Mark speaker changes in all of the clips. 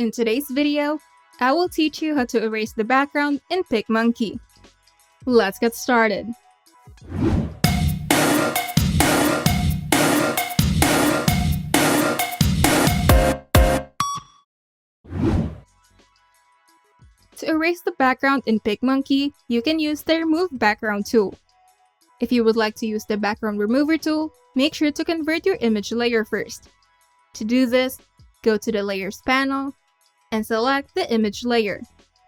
Speaker 1: In today's video, I will teach you how to erase the background in PicMonkey. Let's get started. To erase the background in PicMonkey, you can use the Remove Background tool. If you would like to use the Background Remover tool, make sure to convert your image layer first. To do this, go to the Layers panel and select the image layer.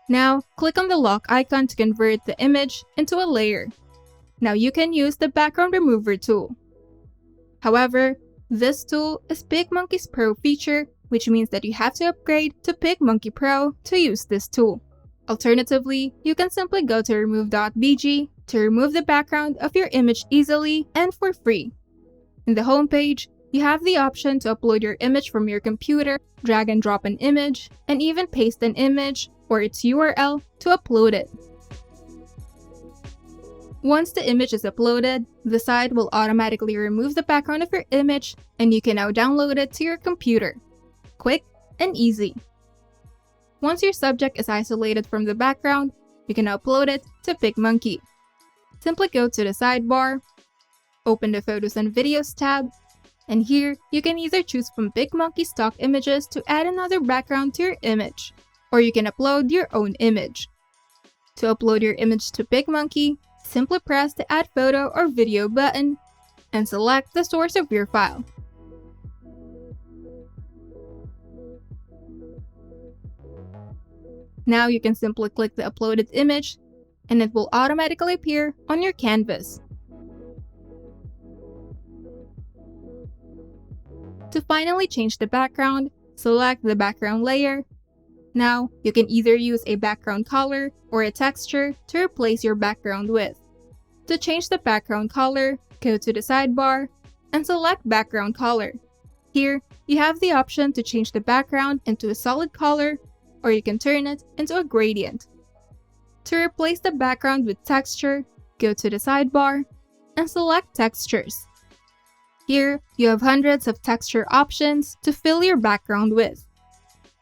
Speaker 1: Now, click on the lock icon to convert the image into a layer. Now you can use the Background Remover tool. However, this tool is PicMonkey's Pro feature, which means that you have to upgrade to PicMonkey Pro to use this tool. Alternatively, you can simply go to remove.bg to remove the background of your image easily and for free. In the home page, you have the option to upload your image from your computer, drag and drop an image, and even paste an image or its URL to upload it. Once the image is uploaded, the site will automatically remove the background of your image and you can now download it to your computer. Quick and easy. Once your subject is isolated from the background, you can upload it to PicMonkey. Simply go to the sidebar, open the Photos and Videos tab, and here you can either choose from PicMonkey stock images to add another background to your image, or you can upload your own image. To upload your image to PicMonkey, simply press the Add Photo or Video button and select the source of your file. Now you can simply click the uploaded image and it will automatically appear on your canvas. To finally change the background, select the background layer. Now you can either use a background color or a texture to replace your background with. To change the background color, go to the sidebar and select background color. Here, you have the option to change the background into a solid color, or you can turn it into a gradient. To replace the background with texture, go to the sidebar and select Textures. Here, you have hundreds of texture options to fill your background with.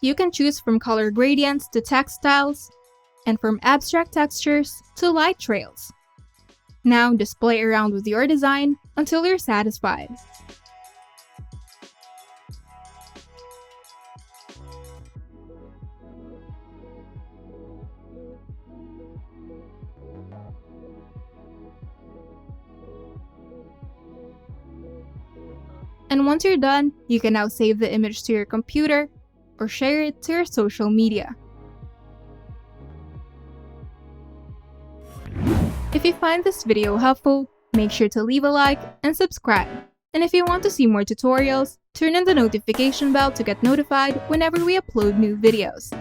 Speaker 1: You can choose from color gradients to text styles, and from abstract textures to light trails. Now just play around with your design until you're satisfied. And once you're done, you can now save the image to your computer or share it to your social media. If you find this video helpful, make sure to leave a like and subscribe. And if you want to see more tutorials, turn on the notification bell to get notified whenever we upload new videos.